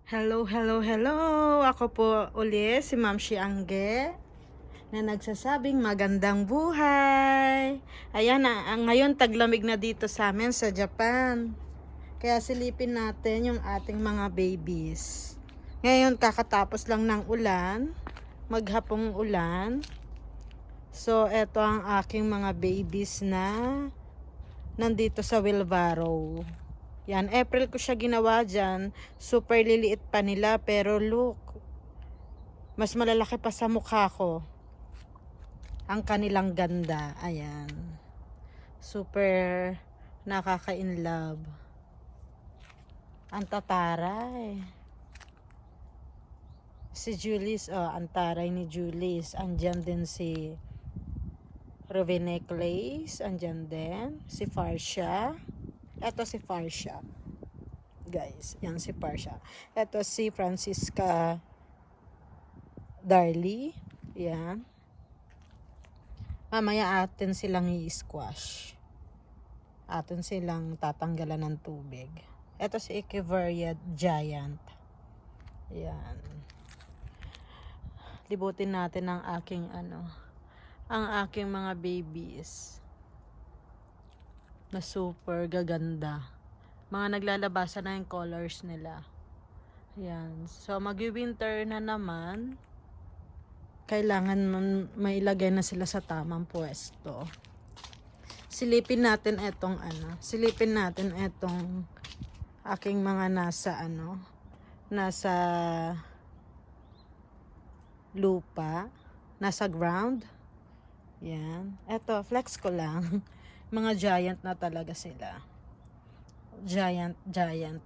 Hello, hello, hello! Ako po uli si Ma'am Angge na nagsasabing magandang buhay. Ayan na, ngayon taglamig na dito sa amin sa Japan. Kaya silipin natin yung ating mga babies. Ngayon kakatapos lang ng ulan, maghapong ulan. So eto ang aking mga babies na nandito sa wheelbarrow. Yan, April ko siya ginawa dyan. Super liliit pa nila, pero look, mas malalaki pa sa mukha ko ang kanilang ganda. Ayan, super nakaka-inlove. Ang tataray. Si Julius, oh, ang taray ni Julius. Andyan din si Rovineclace, andyan din. Si Farsha. Eto si Farsha. Guys, yan si Farsha. Eto si Francisca Darly. Yan. Mamaya atin silang i-squash. Atin silang tatanggalan ng tubig. Eto si Echeveria Giant. Yan. Libutin natin ang aking ang aking mga babies na super gaganda. Mga naglalabasan na yung colors nila. Ayan. So, mag-winter na naman. Kailangan mailagay na sila sa tamang pwesto. Silipin natin etong silipin natin etong aking mga nasa lupa, nasa ground. Yan. Eto, flex ko lang. Mga giant na talaga sila. Giant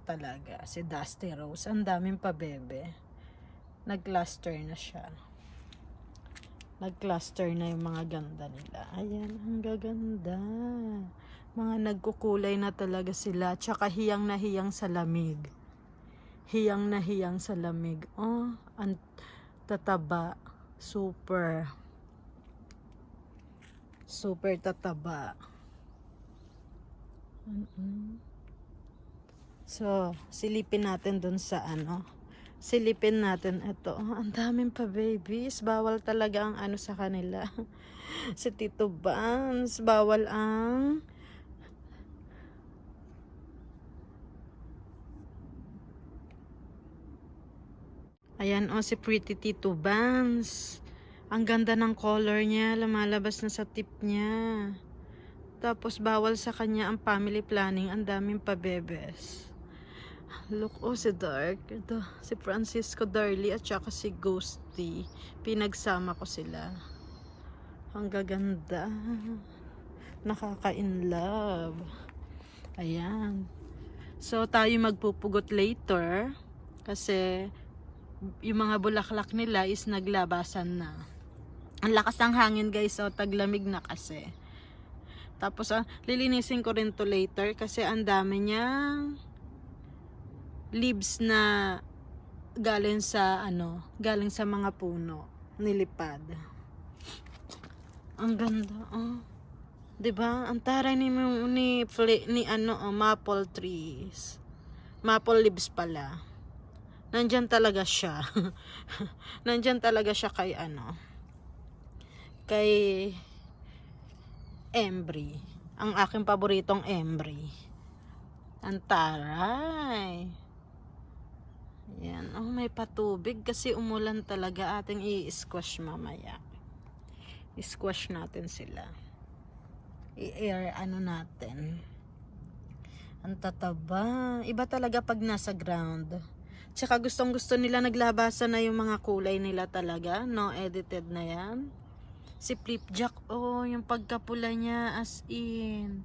talaga. Si Dusty Rose. Ang daming pabebe. Nag-cluster na siya. Nag-cluster na yung mga ganda nila. Ayan, ang gaganda. Mga nagkukulay na talaga sila. Tsaka hiyang na hiyang sa lamig. Hiyang na hiyang sa lamig. Oh, ang tataba. Super tataba. So, silipin natin dun sa silipin natin ito. Oh, ang daming pa babies. Bawal talaga ang sa kanila. Si Tito Vance, bawal ang ayan si Pretty Tito Vance. Ang ganda ng color niya, lumalabas na sa tip niya. Tapos bawal sa kanya ang family planning, ang daming pabebes. Look, si Dark. Ito, si Francisco Darly at saka si Ghosty. Pinagsama ko sila. Ang gaganda. Nakaka-inlove. Ayan. So, tayo magpupugot later. Kasi, yung mga bulaklak nila is naglabasan na. Ang lakas ng hangin guys, so taglamig na kasi. Tapos lilinisin ko rin to later kasi ang dami niyang leaves na galing sa galing sa mga puno, nilipad. Ang ganda, 'Di ba? Ang taray ni maple trees. Maple leaves pala. Nandyan talaga siya. Nandyan talaga siya kay kay Embry. Ang aking paboritong Embry. Ang taray. Yan. May patubig kasi umulan talaga. Ating i-squash mamaya. I-squash natin sila. I-air natin. Ang tataba. Iba talaga pag nasa ground. Tsaka gustong gusto nila naglabasan na yung mga kulay nila talaga. No edited na yan. Si Flipjack, yung pagkapula niya as in.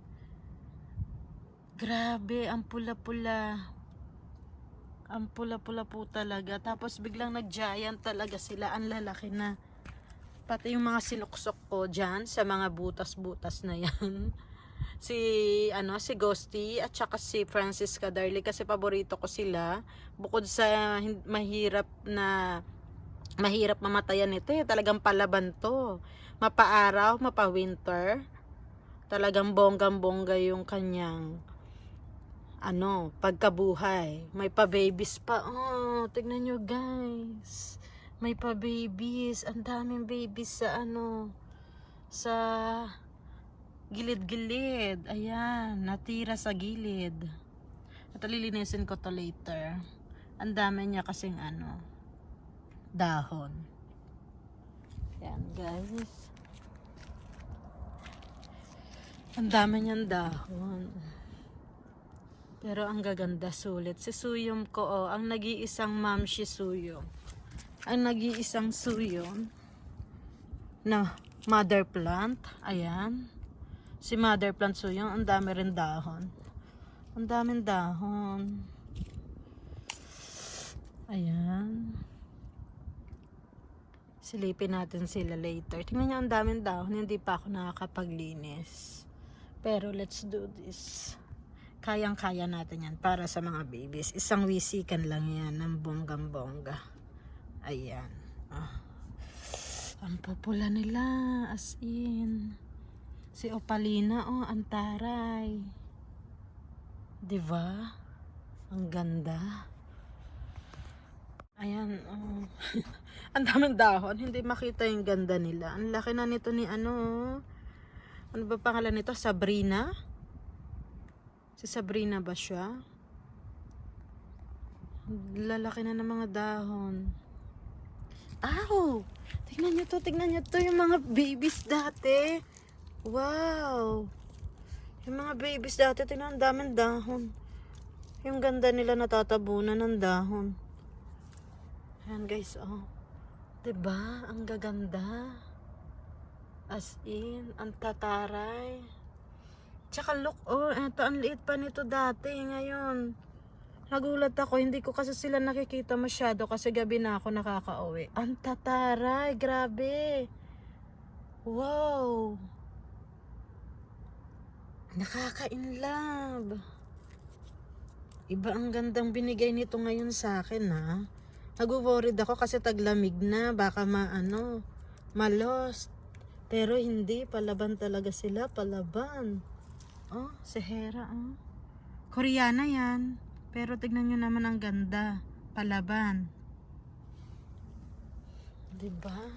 Grabe, ang pula-pula. Ang pula-pula po talaga. Tapos biglang nag-giant talaga sila. Ang lalaki na. Pati yung mga sinuksok ko dyan sa mga butas-butas na yan. Si Ghosty at saka si Francisca Darly kasi paborito ko sila. Bukod sa mahirap mamatayan ito, talagang palaban to. Mapa-araw, mapa-winter. Talagang bonggang-bongga yung kanyang pagkabuhay. May pa-babies pa. Oh, tignan nyo guys. May pa-babies. Ang daming babies sa sa gilid-gilid. Ayan, natira sa gilid. At lilinisin ko to later. Ang dami niya kasing dahon. Ayan guys. Ang dami niyang dahon. Pero ang gaganda, sulit. Si Suyom ko, ang nag-iisang Mamshi Suyom. Ang nag-iisang Suyom na mother plant. Ayan. Si mother plant Suyom, ang dami rin dahon. Ang daming dahon. Ayan. Silipin natin sila later. Tingnan niyo, ang daming dahon. Hindi pa ako nakakapaglinis. Pero let's do this. Kayang-kaya natin yan para sa mga babies. Isang wisikan lang yan ng bonggang-bongga. Ayan. Ang popula nila. As in. Si Opalina, ang taray. Diba? Ang ganda. Ayan, ang daming dahon. Hindi makita yung ganda nila. Ang laki na nito ni ano ba pangalan nito? Sabrina? Si Sabrina ba siya? Lalaki na ng mga dahon. Ow! Tingnan nyo to. Yung mga babies dati. Wow! Yung mga babies dati, tingnan, ang daming dahon. Yung ganda nila natatabunan ng dahon. Ayan guys, diba? Ang gaganda. As in, ang tataray. Tsaka look, eto, ang liit pa nito dati. Ngayon, nagulat ako, hindi ko kasi sila nakikita masyado kasi gabi na ako nakakauwi. Ang tataray, grabe. Wow. Nakaka-inlove. Iba ang gandang binigay nito ngayon sa akin, ha. Nag-worried ako kasi taglamig na, baka ma-lost. Pero hindi, palaban talaga sila, palaban. Si Hera, Koreana yan. Pero tignan nyo naman ang ganda. Palaban. Diba?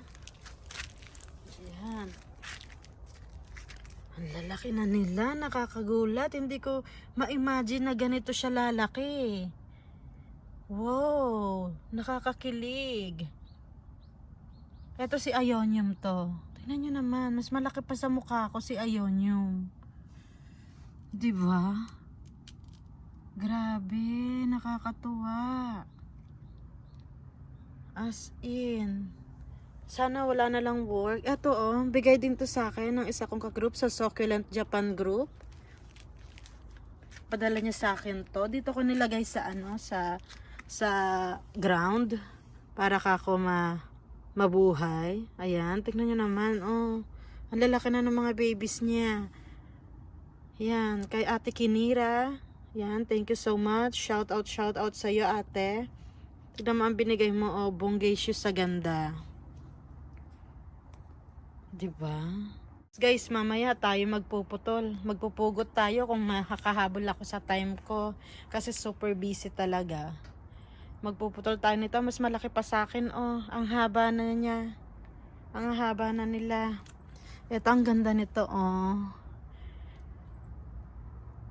Yan. Ang lalaki na nila, nakakagulat. Hindi ko ma-imagine na ganito siya lalaki. Wow, nakakakilig. Ito si Ionium to. Tingnan nyo naman, mas malaki pa sa mukha ko si Ionium. Diba? Grabe, nakakatuwa. As in. Sana wala na lang work. Ito bigay din to sa akin ng isa kong ka-group sa Succulent Japan Group. Padala niya sa akin to. Dito ko nilagay sa sa ground para kako mabuhay. Ayan, tignan nyo naman. Ang lalaki na ng mga babies niya. Yan, kay Ate Kinira. Yan, thank you so much. Shout out sa iyo, ate. Tignan mo ang binigay mo, bonggacious sa ganda. Diba? Guys, mamaya tayo magpuputol. Magpupugot tayo kung makakahabol ako sa time ko. Kasi super busy talaga. Magpuputol tayo nito. Mas malaki pa sa akin. Ang haba na niya. Ang haba na nila. Ito, ang ganda nito.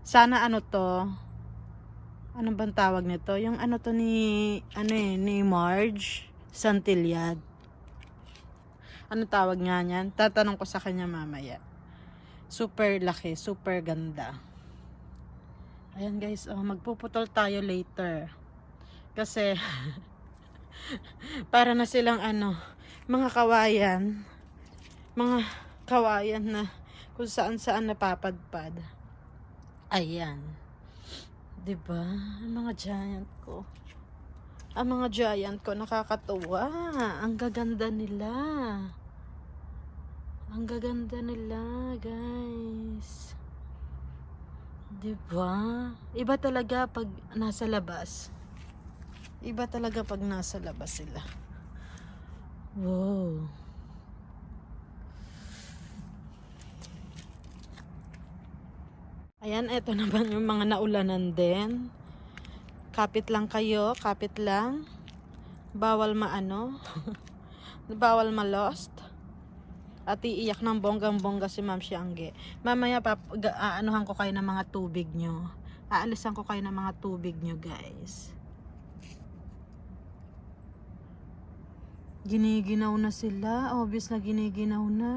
Sana to. Ano bang tawag nito? Yung to ni Marge Santillad. Ano tawag nga niyan? Tatanong ko sa kanya mamaya. Super laki, super ganda. Ayan guys, magpuputol tayo later. Kasi para na silang mga kawayan. Mga kawayan na kung saan napapadpad. Ayan. Diba? Ang mga giant ko. Ang mga giant ko nakakatuwa. Ang gaganda nila. Ang gaganda nila, guys. Diba? Iba talaga pag nasa labas. Iba talaga pag nasa labas sila. Wow. Ayan, eto naman yung mga naulanan din. Kapit lang kayo, kapit lang. Bawal maano, bawal ma-lost. At iiyak ng bonggang-bongga si Ma'am Siangge. Mamaya aanuhan ko kayo ng mga tubig nyo. Aalisan ko kayo ng mga tubig nyo, guys. Giniginaw na sila. Obvious na giniginaw na.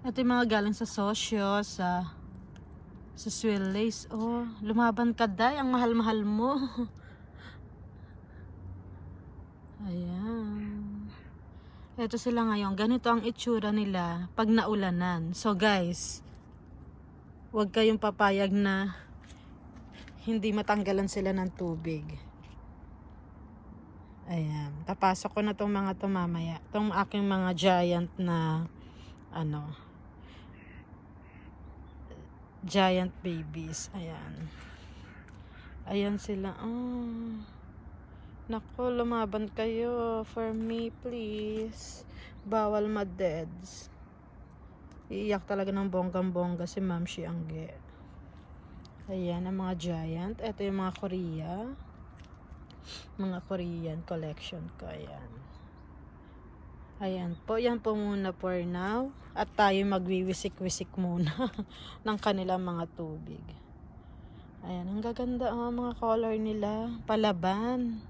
Ito yung mga galing sa sosyo, sa Swell Lace. Oh, lumaban ka, day. Ang mahal-mahal mo. Ayan. Ito sila ngayon. Ganito ang itsura nila pag naulanan. So guys, huwag kayong papayag na hindi matanggalan sila ng tubig. Ayan. Papasok ko na tong mga to mamaya. Tong aking mga giant na giant babies. Ayan. Ayan sila. Oh. Nako, lumaban kayo. For me, please. Bawal ma-deads. Iiyak talaga ng bonggang-bongga si Ma'am Siangge. Ayan, ang mga giant. Ito yung mga Korea. Mga Korean collection ko. Ayan. Ayan po. Yan po muna for now. At tayo magwiwisik-wisik muna ng kanilang mga tubig. Ayan. Ang gaganda ang mga color nila. Palaban.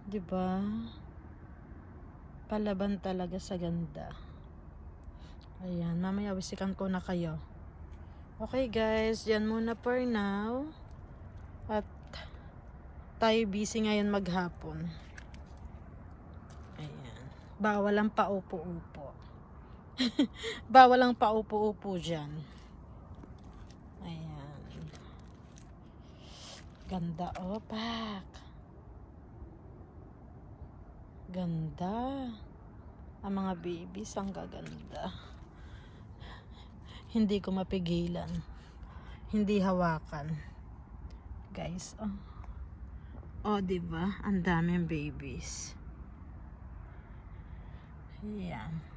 Diba? Palaban talaga sa ganda. Ayan. Mamaya wisikan ko na kayo. Okay guys. Yan muna for now. At tayo busy ngayon maghapon. Ayan. Bawal ang paupo-upo. Bawal ang paupo-upo dyan. Ayan. Ganda, pak. Ganda. Ang mga babies, ang gaganda. Hindi ko mapigilan. Hindi hawakan. Guys, oh. Oh, diba? Ang daming babies. Ayan.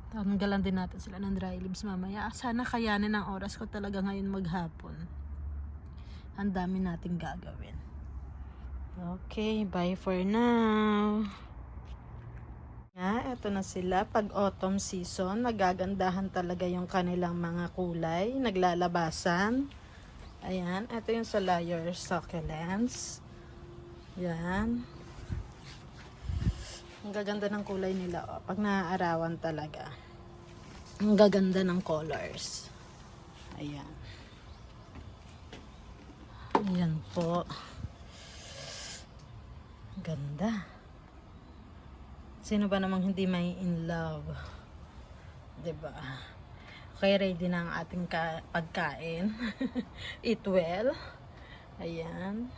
Tanggalan din natin sila ng dry leaves mamaya. Sana kayanin ang oras ko talaga ngayon maghapon. Ang dami nating gagawin. Okay, bye for now. Eto na sila. Pag autumn season, nagagandahan talaga yung kanilang mga kulay. Naglalabasan. Ayan, ito yung Solaire succulents. Yan. Ang gaganda ng kulay nila, oh. Pag naaarawan talaga. Ang gaganda ng colors. Ayan. Ayan po. Ganda. Sino ba namang hindi may in love? 'Di ba? Okay, ready na ang ating pagkain. Eat well. Ayan.